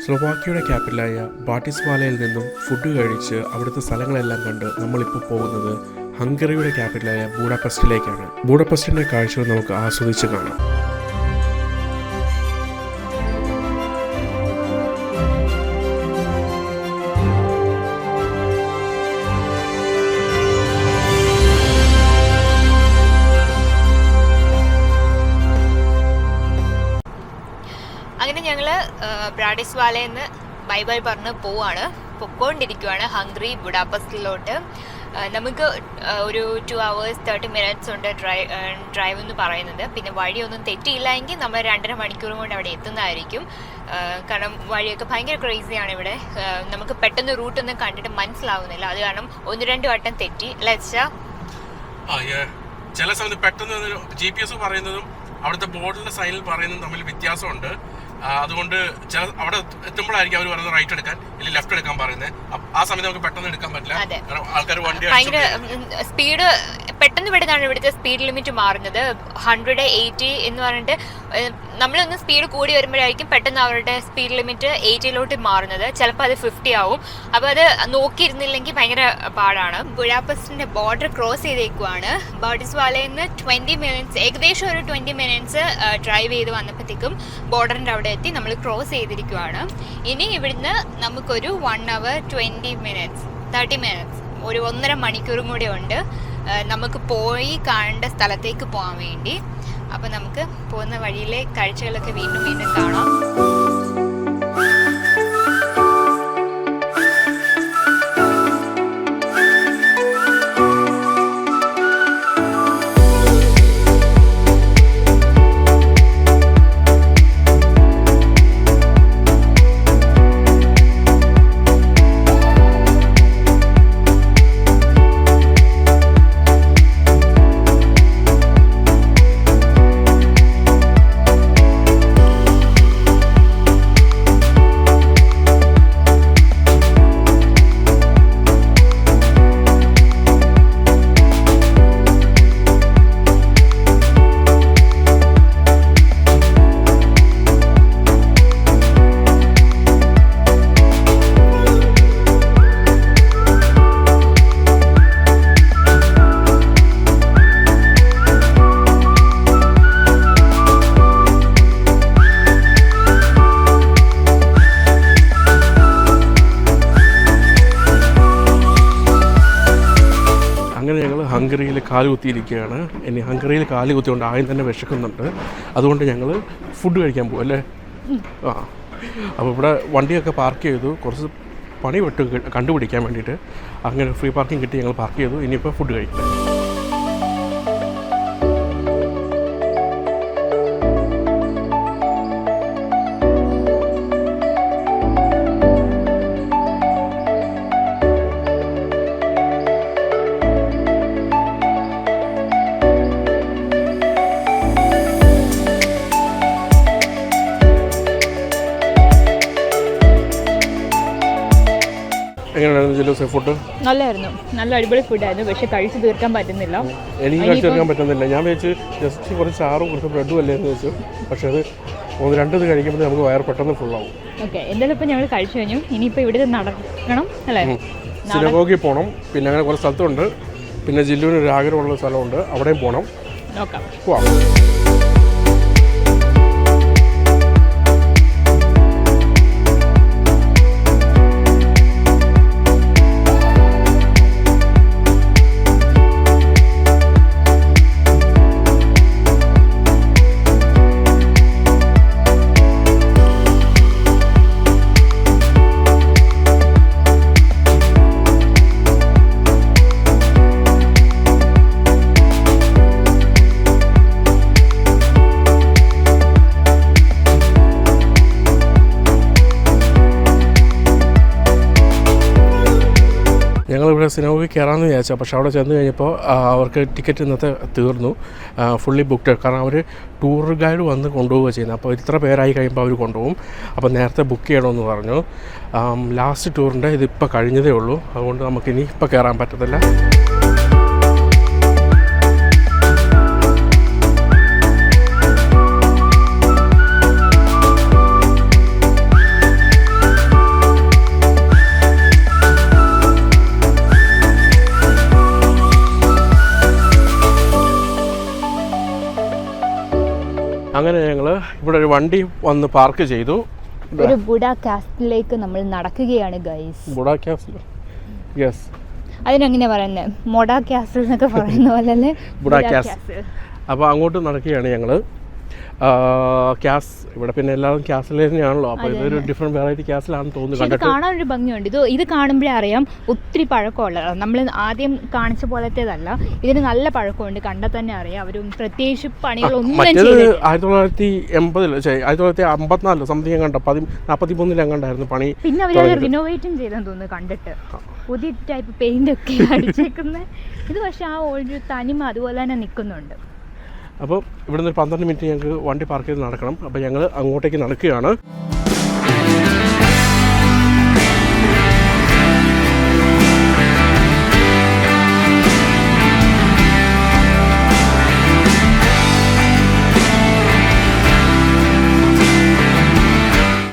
സ്ലൊവാക്യയുടെ ക്യാപിറ്റലായ ബാട്ടിസ്വാലയിൽ നിന്നും ഫുഡ് കഴിച്ച് അവിടുത്തെ സ്ഥലങ്ങളെല്ലാം കണ്ട് നമ്മളിപ്പോൾ പോകുന്നത് ഹംഗറിയുടെ ക്യാപിറ്റലായ ബൂഡാപെസ്റ്റിലേക്കാണ്. ബൂഡാപെസ്റ്റിൻ്റെ കാഴ്ചകൾ നമുക്ക് ആസ്വദിച്ച് കാണാം. അങ്ങനെ ഞങ്ങൾ ബ്രാഡിസ്വാലയിൽ നിന്ന് ബൈ ബൈ പറഞ്ഞ് പൊക്കോണ്ടിരിക്കുവാണ് ഹംഗറി ബുഡാപെസ്റ്റിലോട്ട്. നമുക്ക് ഒരു 2 hours 30 minutes ഉണ്ട് ഡ്രൈവ് എന്ന് പറയുന്നത്. പിന്നെ വഴിയൊന്നും തെറ്റിയില്ല എങ്കിൽ നമ്മൾ 2.5 മണിക്കൂറും കൊണ്ട് അവിടെ എത്തുന്നതായിരിക്കും. കാരണം വഴിയൊക്കെ ഭയങ്കര ക്രേസിയാണ് ഇവിടെ. നമുക്ക് പെട്ടെന്ന് റൂട്ടൊന്നും കണ്ടിട്ട് മനസ്സിലാവുന്നില്ല. അത് കാരണം 1-2 വട്ടം തെറ്റി. ചില സമയത്ത് പെട്ടെന്ന് GPS പറയുന്നതും അവിടുത്തെ ബോർഡിലെ സൈനിൽ പറയുന്നതും തമ്മിൽ വ്യത്യാസമുണ്ട്. അതുകൊണ്ട് ചില അവിടെ എത്തുമ്പോഴായിരിക്കും അവർ പറയുന്നത് റൈറ്റ് എടുക്കാൻ അല്ലെങ്കിൽ ലെഫ്റ്റ് എടുക്കാൻ പറയുന്നത്. ആ സമയത്ത് നമുക്ക് പെട്ടെന്ന് എടുക്കാൻ പറ്റില്ല. ആൾക്കാർ വണ്ടി ഭയങ്കര സ്പീഡ് പെട്ടെന്ന് പെട്ടെന്നാണ് ഇവിടുത്തെ സ്പീഡ് ലിമിറ്റ് മാറുന്നത്. 180 എന്ന് പറഞ്ഞിട്ട് നമ്മളൊന്ന് സ്പീഡ് കൂടി വരുമ്പോഴായിരിക്കും പെട്ടെന്ന് അവരുടെ സ്പീഡ് ലിമിറ്റ് 80 മാറുന്നത്. ചിലപ്പോൾ അത് 50 ആവും. അപ്പോൾ അത് നോക്കിയിരുന്നില്ലെങ്കിൽ ഭയങ്കര പാടാണ്. ബുഡാപെസ്റ്റിന്റെ ബോർഡർ ക്രോസ് ചെയ്തേക്കുവാണ്. ബാട്ടിസ്വാലയിൽ നിന്ന് 20 minutes ഏകദേശം ഒരു 20 minutes ഡ്രൈവ് ചെയ്ത് വന്നപ്പോഴത്തേക്കും ബോർഡറിൻ്റെ അവിടെ എത്തി. നമ്മൾ ക്രോസ് ചെയ്തിരിക്കുവാണ്. ഇനി ഇവിടുന്ന് നമുക്കൊരു 1 hour 20 minutes 30 minutes ഒരു 1.5 മണിക്കൂറും കൂടെ ഉണ്ട് നമുക്ക് പോയി കാണേണ്ട സ്ഥലത്തേക്ക് പോകാൻ വേണ്ടി. അപ്പം നമുക്ക് പോകുന്ന വഴിയിലെ കാഴ്ചകളൊക്കെ വീണ്ടും വീണ്ടും കാണാം. ഹംഗറിയിൽ കാലുകുത്തിയിരിക്കുകയാണ്. ഇനി ഹംഗറിയിൽ കാലുകുത്തിക്കൊണ്ട് ആദ്യം തന്നെ വിശക്കുന്നുണ്ട്. അതുകൊണ്ട് ഞങ്ങൾ ഫുഡ് കഴിക്കാൻ പോകും അല്ലേ. അപ്പോൾ ഇവിടെ വണ്ടിയൊക്കെ പാർക്ക് ചെയ്തു. കുറച്ച് പണി വിട്ട് കണ്ടുപിടിക്കാൻ വേണ്ടിയിട്ട് അങ്ങനെ ഫ്രീ പാർക്കിംഗ് കിട്ടി ഞങ്ങൾ പാർക്ക് ചെയ്തു. ഇനിയിപ്പോൾ ഫുഡ് കഴിക്കാം. എങ്ങനെയായിരുന്നു ജലൂസെ ഫുഡ്? നല്ലായിരുന്നു. നല്ല അടിപൊളി ഫുഡായിരുന്നു. പക്ഷെ കഴിച്ച് തീർക്കാൻ പറ്റുന്നില്ല. എനിക്ക് കഴിച്ച് തീർക്കാൻ പറ്റുന്നില്ല. ഞാൻ വെച്ച് ജസ്റ്റ് കുറച്ച് ചാറും കുറച്ച് ബ്രെഡും അല്ലേ എന്ന് വെച്ചു. പക്ഷെ അത് 1-2 കഴിക്കുമ്പോൾ നമുക്ക് വയർ പെട്ടെന്ന് ഫുള്ളാവും. ഓക്കെ, എന്തായാലും ഇപ്പം ഞങ്ങൾ കഴിച്ചു കഴിഞ്ഞു. ഇനിയിപ്പോൾ ഇവിടെ നടക്കണം അല്ലേ. സിനഗോഗിൽ പോകണം. പിന്നെ അങ്ങനെ കുറേ സ്ഥലത്തുണ്ട്. പിന്നെ ജില്ലുവിന് ഒരു ആഗ്രഹമുള്ള സ്ഥലമുണ്ട്, അവിടെയും പോകണം. പോവാം. ഞങ്ങളിവിടെ സിനഗോഗിൽ കയറാമെന്ന് വിചാരിച്ചാൽ, പക്ഷേ അവിടെ ചെന്ന് കഴിഞ്ഞപ്പോൾ അവർക്ക് ടിക്കറ്റ് ഇന്നത്തെ തീർന്നു, ഫുള്ളി ബുക്ക്ഡ്. കാരണം അവർ ടൂർ ഗൈഡ് വന്ന് കൊണ്ടുപോവുക ചെയ്യുന്നത്. അപ്പോൾ ഇത്ര പേരായി കഴിയുമ്പോൾ അവർ കൊണ്ടുപോകും. അപ്പോൾ നേരത്തെ ബുക്ക് ചെയ്യണമെന്ന് പറഞ്ഞു. ലാസ്റ്റ് ടൂറിൻ്റെ ഇതിപ്പോൾ കഴിഞ്ഞതേ ഉള്ളൂ. അതുകൊണ്ട് നമുക്കിനി ഇപ്പോൾ കയറാൻ പറ്റത്തില്ല. അങ്ങനെ ഞങ്ങൾ ഇവിടെ ഒരു വണ്ടി വന്ന് പാർക്ക് ചെയ്തു. ഒരു ബുഡ കാസ്റ്റിലേക്ക് നമ്മൾ നടക്കുകയാണ് ഗൈസ്. ബുഡ കാസ്റ്റിൽ, യെസ്, അതിനെങ്ങനെയാ പറയുന്നത്, മൊഡ കാസ്റ്റിൽ എന്നൊക്കെ പറയുന്ന പോലെ അല്ലേ, ബുഡ കാസ്റ്റിൽ. അപ്പോൾ അങ്ങോട്ട് നടക്കുകയാണ് ഞങ്ങൾ. ക്യാസ് ഇവിടെ പിന്നെ എല്ലാവരും ക്യാസിൽ തന്നെയാണല്ലോ. അപ്പോൾ ഇതൊരു ഡിഫറെൻറ്റ് വെറൈറ്റി ക്യാസിലാണെന്ന് തോന്നുന്നു. ഇത് കാണാനൊരു ഭംഗിയുണ്ട്. ഇത് കാണുമ്പോഴേ അറിയാം ഒത്തിരി പഴക്കമുള്ളതാണ്. നമ്മൾ ആദ്യം കാണിച്ച പോലത്തേതല്ല, ഇതിന് നല്ല പഴക്കമുണ്ട്. കണ്ടാൽ തന്നെ അറിയാം. അവർ പ്രത്യേകിച്ച് പണികളൊന്നും ചെയ്തില്ല. 1954 സംതിങ് കണ്ട 43 എങ്ങാണ്ടായിരുന്നു പണി. പിന്നെ അവർ റിനോവേറ്റും ചെയ്തെന്ന് തോന്നുന്നു കണ്ടിട്ട്. പുതിയ ടൈപ്പ് പെയിന്റ് ഒക്കെ അടിച്ചേക്കുന്നത്. ഇത് പക്ഷെ ആ ഒരു തനിമ അതുപോലെ തന്നെ നിൽക്കുന്നുണ്ട്. അപ്പോൾ ഇവിടെ നിന്ന് 12 മിനിറ്റ് ഞങ്ങൾക്ക് വണ്ടി പാർക്ക് ചെയ്ത് നടക്കണം. അപ്പോൾ ഞങ്ങൾ അങ്ങോട്ടേക്ക് നടക്കുകയാണ്.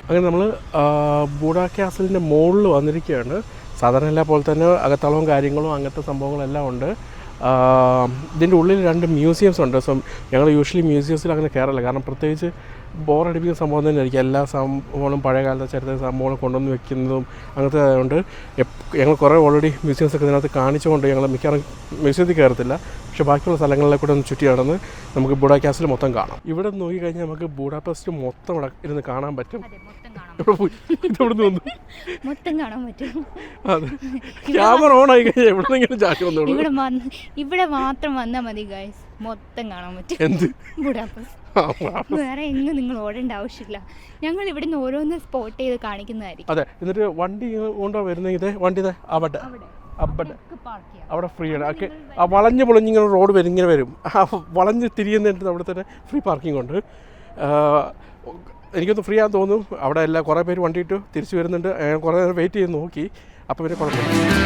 അങ്ങനെ നമ്മൾ ബുഡ കാസിലിൻ്റെ മുകളിൽ വന്നിരിക്കുകയാണ്. സാധാരണ എല്ലാ പോലെ തന്നെ അകത്തളവും കാര്യങ്ങളും അങ്ങനത്തെ സംഭവങ്ങളെല്ലാം ഉണ്ട്. ഇതിൻ്റെ ഉള്ളിൽ 2 മ്യൂസിയംസ് ഉണ്ട്. സോ ഞങ്ങൾ യൂഷ്വലി മ്യൂസിയംസിൽ അങ്ങനെ കയറില്ല, കാരണം പ്രത്യേകിച്ച് ബോറടിപ്പിക്കുന്ന സംഭവം തന്നെ ആയിരിക്കും. എല്ലാ സംഭവങ്ങളും പഴയകാലത്തെ ചരിത്ര സംഭവങ്ങൾ കൊണ്ടുവന്ന് വെക്കുന്നതും അങ്ങനത്തെ ആയതുകൊണ്ട് ഞങ്ങൾ കുറേ ഓൾറെഡി മ്യൂസിയംസൊക്കെ ഇതിനകത്ത് കാണിച്ചുകൊണ്ട് ഞങ്ങൾ മിക്കവാറും മ്യൂസിയത്തിൽ കയറത്തില്ല. പക്ഷേ ബാക്കിയുള്ള സ്ഥലങ്ങളിലെ കൂടെ ഒന്ന് ചുറ്റി നടന്ന് നമുക്ക് ബുഡ കാസിൽ മൊത്തം കാണാം. ഇവിടെ നോക്കി കഴിഞ്ഞാൽ നമുക്ക് ബുഡാപെസ്റ്റ് മൊത്തം ഇരുന്ന് കാണാൻ പറ്റും. മൊത്തം കാണാൻ പറ്റും. അതെ, ക്യാമറ ഓൺ ആയി കഴിഞ്ഞാൽ എവിടെന്നെങ്കിലും ചാടി വന്നോളൂ. ഇവിടെ മാത്രം വന്നാൽ മതി ഗൈസ്, മൊത്തം കാണാൻ പറ്റും. എന്ത് ബുഡാപെസ്റ്റ് വേറെ എങ്ങും നിങ്ങൾ ഓടേണ്ട ആവശ്യമില്ല. ഞങ്ങൾ ഇവിടുന്ന് ഓരോന്ന് സ്പോട്ട് ചെയ്ത് കാണിക്കുന്നതായിരിക്കും. അതെ, എന്നിട്ട് വണ്ടി കൊണ്ടോ വരുന്നെങ്കിൽ വണ്ടി അവിടെ അവിടെ ഫ്രീ ആണ്. ഓക്കെ, വളഞ്ഞ് പൊളിഞ്ഞിങ്ങനെ റോഡ് വരും, ഇങ്ങനെ വരും. വളഞ്ഞ് തിരിയുന്നിട്ട് അവിടെ തന്നെ ഫ്രീ പാർക്കിംഗ് ഉണ്ട്. എനിക്കൊന്ന് ഫ്രീ ആണെന്ന് തോന്നും. അവിടെ എല്ലാ കുറേ പേര് വണ്ടി ഇട്ട് തിരിച്ചു വരുന്നുണ്ട്. കുറേ നേരം വെയിറ്റ് ചെയ്ത് നോക്കി. അപ്പോൾ പിന്നെ കുഴപ്പമില്ല.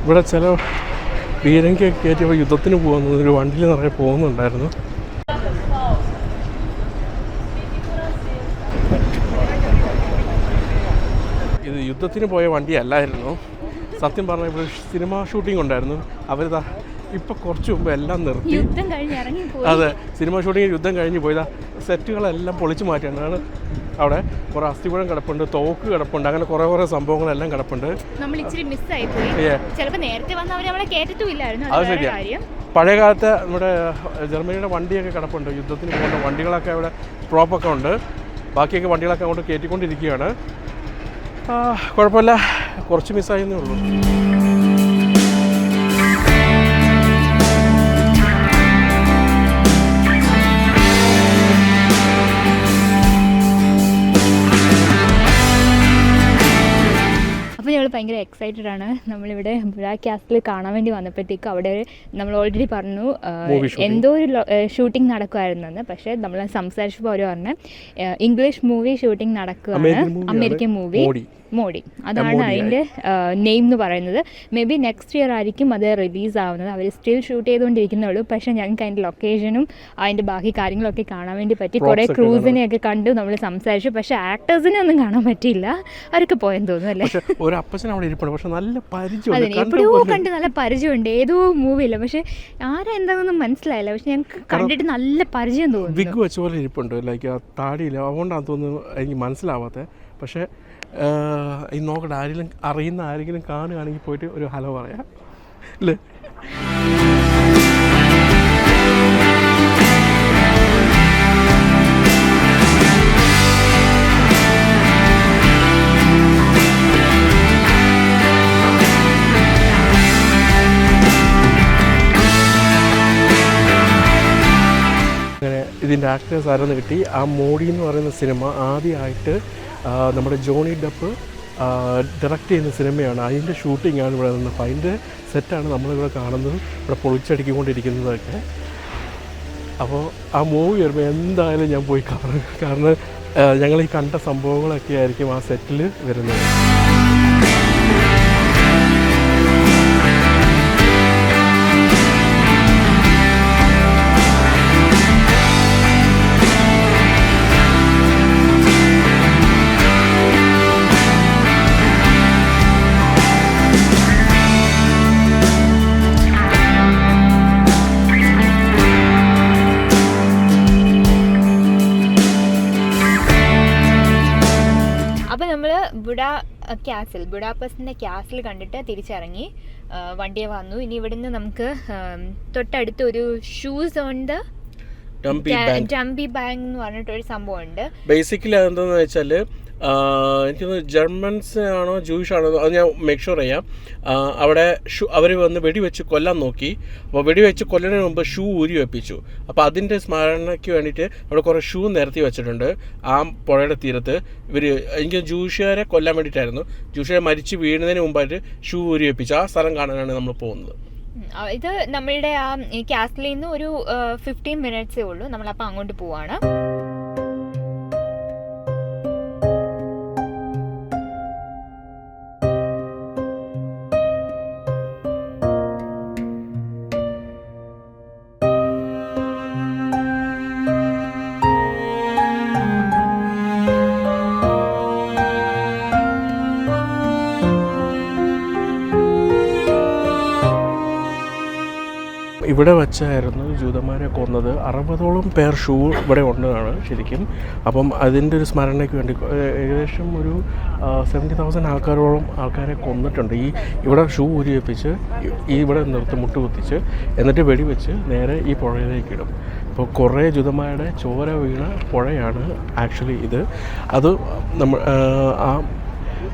ഇവിടെ ചില പീരങ്കി കയറ്റിയപ്പോൾ യുദ്ധത്തിന് പോകുന്നത് ഒരു വണ്ടിയിൽ നിറയെ പോകുന്നുണ്ടായിരുന്നു. ഇത് യുദ്ധത്തിന് പോയ വണ്ടിയല്ലായിരുന്നു. സത്യം പറഞ്ഞാൽ ഇവിടെ സിനിമ ഷൂട്ടിംഗ് ഉണ്ടായിരുന്നു. അവരിതാ ഇപ്പോൾ കുറച്ച് മുമ്പ് എല്ലാം നിർത്തി. അതെ, സിനിമ ഷൂട്ടിങ് യുദ്ധം കഴിഞ്ഞ് പോയതാ. സെറ്റുകളെല്ലാം പൊളിച്ചു മാറ്റിയാണ്. അവിടെ കുറേ അസ്ഥികൂടം കിടപ്പുണ്ട്, തോക്ക് കിടപ്പുണ്ട്, അങ്ങനെ കുറേ സംഭവങ്ങളെല്ലാം കിടപ്പുണ്ട്. അത് ശരിയാണ്. പഴയ കാലത്തെ നമ്മുടെ ജർമ്മനിയുടെ വണ്ടിയൊക്കെ കിടപ്പുണ്ട്. യുദ്ധത്തിന് പോകുന്ന വണ്ടികളൊക്കെ അവിടെ പ്രോപ്പൊക്കെ ഉണ്ട്. ബാക്കിയൊക്കെ വണ്ടികളൊക്കെ അങ്ങോട്ട് കയറ്റിക്കൊണ്ടിരിക്കുകയാണ്. കുഴപ്പമില്ല, കുറച്ച് മിസ്സായെന്നേ ഉള്ളൂ. ഭയങ്കര എക്സൈറ്റഡ് ആണ്. നമ്മളിവിടെ ബുഡ കാസിൽ കാണാൻ വേണ്ടി വന്നപ്പോഴത്തേക്ക് അവിടെ നമ്മൾ ഓൾറെഡി പറഞ്ഞു എന്തോ ഒരു ഷൂട്ടിംഗ് നടക്കുമായിരുന്നെന്ന്. പക്ഷേ നമ്മൾ സംസാരിച്ചപ്പോൾ അവർ പറഞ്ഞ ഇംഗ്ലീഷ് മൂവി ഷൂട്ടിംഗ് നടക്കുകയാണ്. അമേരിക്കൻ മൂവി മോഡി, അതാണ് അതിൻ്റെ നെയിം എന്ന് പറയുന്നത്. മേ ബി നെക്സ്റ്റ് ഇയർ ആയിരിക്കും അത് റിലീസ് ആവുന്നത്. അവർ സ്റ്റിൽ ഷൂട്ട് ചെയ്തുകൊണ്ടിരിക്കുന്നുള്ളൂ. പക്ഷേ ഞങ്ങൾക്ക് അതിൻ്റെ ലൊക്കേഷനും അതിൻ്റെ ബാക്കി കാര്യങ്ങളൊക്കെ കാണാൻ വേണ്ടി പറ്റി. കുറേ ക്രൂസിനെയൊക്കെ കണ്ടു നമ്മൾ സംസാരിച്ചു. പക്ഷേ ആക്ടേഴ്സിനെ ഒന്നും കാണാൻ പറ്റിയില്ല. അവരൊക്കെ പോയെന്ന് തോന്നുന്നു അല്ലേ. അതെ, എപ്പോഴോ കണ്ട് നല്ല പരിചയമുണ്ട്. ഏതോ മൂവിയില്ല, പക്ഷെ ആരാ എന്താണെന്നൊന്നും മനസ്സിലായില്ല. പക്ഷെ ഞങ്ങൾക്ക് കണ്ടിട്ട് നല്ല പരിചയം തോന്നുന്നു. വിഗ് വെച്ച പോലെ ഇരിപ്പുണ്ട്, ലൈക്ക് താടിയില്ല, അതുകൊണ്ടാണ് തോന്നുന്നു എനിക്ക് മനസ്സിലാവാത്തത്. പക്ഷേ ഈ നോക്കട്ടെ, ആരെങ്കിലും ആരെങ്കിലും കാണുകയാണെങ്കിൽ പോയിട്ട് ഒരു ഹലോ പറയാം അല്ലേ. അങ്ങനെ ഇതിൻ്റെ ആക്ടേഴ്സ് ആരെന്ന് കിട്ടി. ആ മോഡി എന്ന് പറയുന്ന സിനിമ ആദ്യമായിട്ട് നമ്മുടെ ജോണി ഡെപ്പ് ഡയറക്റ്റ് ചെയ്യുന്ന സിനിമയാണ്. അതിൻ്റെ ഷൂട്ടിങ്ങാണ് ഇവിടെ നിന്ന്. അപ്പോൾ അതിൻ്റെ സെറ്റാണ് നമ്മളിവിടെ കാണുന്നതും ഇവിടെ പൊളിച്ചടുക്കിക്കൊണ്ടിരിക്കുന്നതൊക്കെ. അപ്പോൾ ആ മൂവി വരുമ്പോൾ എന്തായാലും ഞാൻ പോയി കാണും. കാരണം ഞങ്ങൾ ഈ കണ്ട സംഭവങ്ങളൊക്കെ ആയിരിക്കും ആ സെറ്റിൽ വരുന്നത്. ക്യാസിൽ, ബുഡാപെസ്റ്റിൻ്റെ ക്യാസിൽ കണ്ടിട്ട് തിരിച്ചിറങ്ങി വണ്ടിയെ വന്നു. ഇനി ഇവിടുന്ന് നമുക്ക് തൊട്ടടുത്ത് ഒരു shoes on the dumpy bank എന്ന് പറഞ്ഞിട്ടൊരു സംഭവമുണ്ട്. ബേസിക്കലി അതെന്താണെന്ന് വെച്ചാൽ എനിക്കൊന്ന് ജർമ്മൻസ് ആണോ ജൂയിഷ് ആണോ അത് ഞാൻ മേക്ക് ഷുവർ ചെയ്യാം. അവിടെ അവർ വന്ന് വെടിവെച്ച് കൊല്ലാൻ നോക്കി. അപ്പോൾ വെടിവെച്ച് കൊല്ലുന്നതിന് മുമ്പ് ഷൂ ഊരി വെപ്പിച്ചു. അപ്പോൾ അതിൻ്റെ സ്മരണയ്ക്ക് വേണ്ടിയിട്ട് അവിടെ കുറേ ഷൂ നിരത്തി വെച്ചിട്ടുണ്ട് ആ പുഴയുടെ തീരത്ത്. എനിക്ക് ജൂയിഷുകാരെ കൊല്ലാൻ വേണ്ടിയിട്ടായിരുന്നു. ജൂയിഷുകാരെ മരിച്ച് വീഴുന്നതിന് മുമ്പായിട്ട് ഷൂ ഊരി വെപ്പിച്ചു. ആ സ്ഥലം കാണാനാണ് നമ്മൾ പോകുന്നത്. ഇത് നമ്മളുടെ ആ കാസിലിൽ നിന്ന് ഒരു 15 മിനിറ്റ്സേ ഉള്ളൂ. നമ്മളപ്പോൾ അങ്ങോട്ട് പോവാണ്. ഇവിടെ വച്ചായിരുന്നു ജൂതന്മാരെ കൊന്നത്. 60ഓളം പേർ ഷൂ ഇവിടെ ഉണ്ടെന്നാണ് ശരിക്കും. അപ്പം അതിൻ്റെ ഒരു സ്മരണയ്ക്ക് വേണ്ടി ഏകദേശം ഒരു 70,000 ആൾക്കാരെ കൊന്നിട്ടുണ്ട്. ഇവിടെ ഷൂ ഊരി വെപ്പിച്ച് ഇവിടെ മുട്ടുകുത്തിച്ച് എന്നിട്ട് വെടിവെച്ച് നേരെ ഈ പുഴയിലേക്ക് ഇടും. അപ്പോൾ കുറേ ജൂതന്മാരുടെ ചോര വീണ പുഴയാണ് ആക്ച്വലി ഇത്. അത്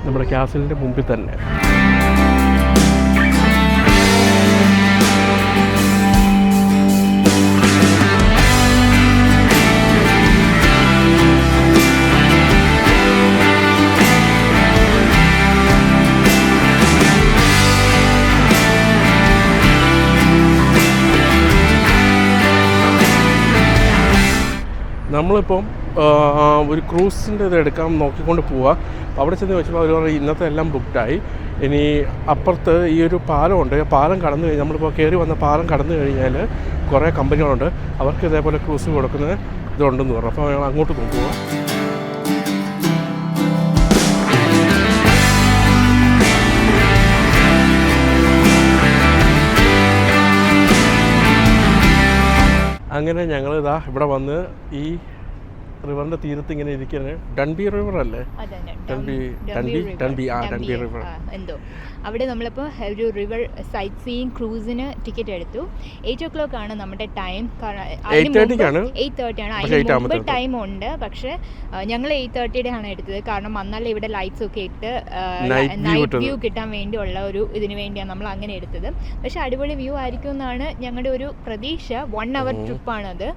നമ്മുടെ കാസിലിൻ്റെ മുമ്പിൽ തന്നെ. നമ്മളിപ്പം ഒരു ക്രൂസിൻ്റെ ഇത് എടുക്കാൻ നോക്കിക്കൊണ്ട് പോവുക. അവിടെ ചെന്ന് വെച്ചപ്പോൾ അവർ പറയും ഇന്നത്തെ എല്ലാം ബുക്ക്ഡായി. ഇനി അപ്പുറത്ത് ഈ ഒരു പാലമുണ്ട്. പാലം കടന്നു കഴിഞ്ഞാൽ നമ്മളിപ്പോൾ കയറി വന്ന പാലം കടന്നു കഴിഞ്ഞാൽ കുറേ കമ്പനികളുണ്ട്. അവർക്ക് ഇതേപോലെ ക്രൂസ് കൊടുക്കുന്ന ഇതുണ്ടെന്ന് പറഞ്ഞു. അപ്പോൾ ഞങ്ങൾ അങ്ങോട്ട് നോക്കുക. അങ്ങനെ ഞങ്ങൾ ഇവിടെ വന്ന് ഈ റിവറിൻ്റെ തീരത്ത് ഇങ്ങനെ ഇരിക്കുന്നത്. ഡൺബി റിവർ അല്ലേ? ഡൺബി റിവർ. എന്തോ അവിടെ നമ്മളിപ്പോൾ ഒരു റിവർ സൈറ്റ് സീയിങ് ക്രൂസിന് ടിക്കറ്റ് എടുത്തു. 8 o'clock ആണ് നമ്മുടെ ടൈം. 8:30 ആണ്. അതിന് മുമ്പ് ടൈം ഉണ്ട്. പക്ഷേ ഞങ്ങൾ 8:30 ആണ് എടുത്തത്. കാരണം വന്നാലേ ഇവിടെ ലൈറ്റ്സ് ഒക്കെ ഇട്ട് നൈറ്റ് വ്യൂ കിട്ടാൻ വേണ്ടിയുള്ള ഒരു ഇതിന് വേണ്ടിയാണ് നമ്മൾ അങ്ങനെ എടുത്തത്. പക്ഷെ അടിപൊളി വ്യൂ ആയിരിക്കും എന്നാണ് ഞങ്ങളുടെ ഒരു പ്രതീക്ഷ. 1 hour ട്രിപ്പാണത്.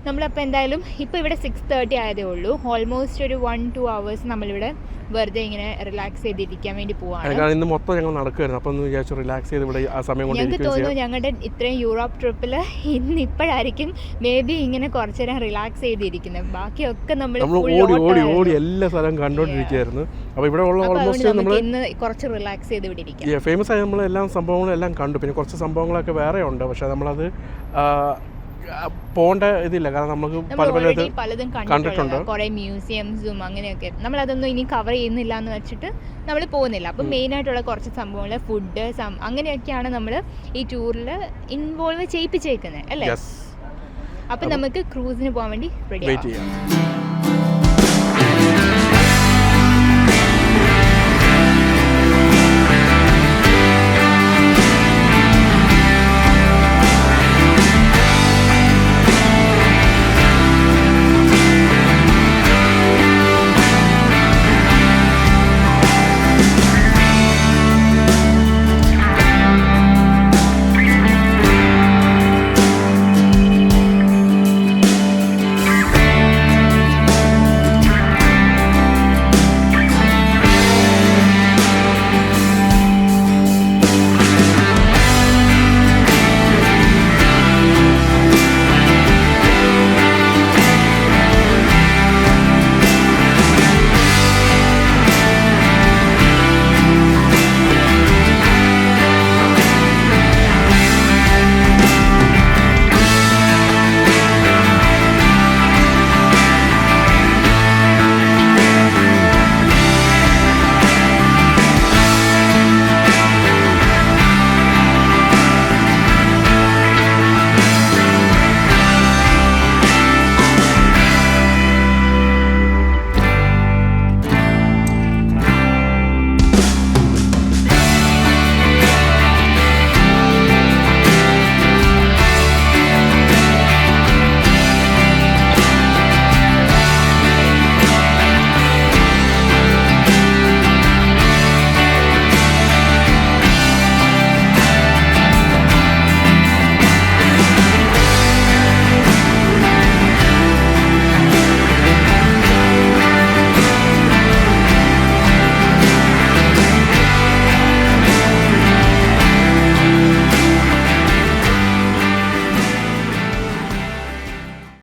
നമ്മളപ്പോൾ എന്തായാലും ഇപ്പോൾ ഇവിടെ 6:30 ആയതേ ഉള്ളൂ. ഓൾമോസ്റ്റ് ഒരു 1-2 hours നമ്മളിവിടെ വെറുതെ ഇങ്ങനെ റിലാക്സ് ചെയ്തിരിക്കാൻ വേണ്ടി പോവാണ്. ഇന്ന് മൊത്തം ഞങ്ങൾ നടക്കുമായിരുന്നു. അപ്പം വിചാരിച്ചു റിലാക്സ് ചെയ്ത് ഇവിടെ ആ സമയം കൊണ്ട് ഞങ്ങൾക്ക് തോന്നുന്നു ഞങ്ങളുടെ ഇത്രയും യൂറോപ്പ് ട്രിപ്പിൽ ഇപ്പോഴായിരിക്കും മേ ബി ഇങ്ങനെ കുറച്ചു നേരം റിലാക്സ് ചെയ്തിരിക്കുന്നത്. ബാക്കിയൊക്കെ നമ്മൾ ഓടി എല്ലാ സ്ഥലവും കണ്ടോണ്ടിരിക്കുകയായിരുന്നു. അപ്പോൾ ഇവിടെ ഉള്ള ഓൾമോസ്റ്റ് നമ്മൾ ഇന്ന് കുറച്ച് റിലാക്സ് ചെയ്ത് ഇവിടെ ഇരിക്കാം. ഫേമസ് ആയി നമ്മൾ എല്ലാ സംഭവങ്ങളും എല്ലാം കണ്ടു. പിന്നെ കുറച്ച് സംഭവങ്ങളൊക്കെ വേറെ ഉണ്ട്. പക്ഷേ നമ്മളത് പോകേണ്ട ഇതില്ല. കാരണം നമുക്ക് പലതും കണ്ടിട്ടുണ്ട്. കുറെ മ്യൂസിയംസും അങ്ങനെയൊക്കെ. നമ്മൾ അതൊന്നും ഇനി കവർ ചെയ്യുന്നില്ല എന്ന് വെച്ചിട്ട് നമ്മൾ പോകുന്നില്ല. അപ്പം മെയിൻ ആയിട്ടുള്ള കുറച്ച് സംഭവങ്ങൾ, ഫുഡ്, അങ്ങനെയൊക്കെയാണ് നമ്മൾ ഈ ടൂറിൽ ഇൻവോൾവ് ചെയ്യിപ്പിച്ചേക്കുന്നത് അല്ലേ? അപ്പം നമുക്ക് ക്രൂസിന് പോകാൻ വേണ്ടി റെഡി ആവാം.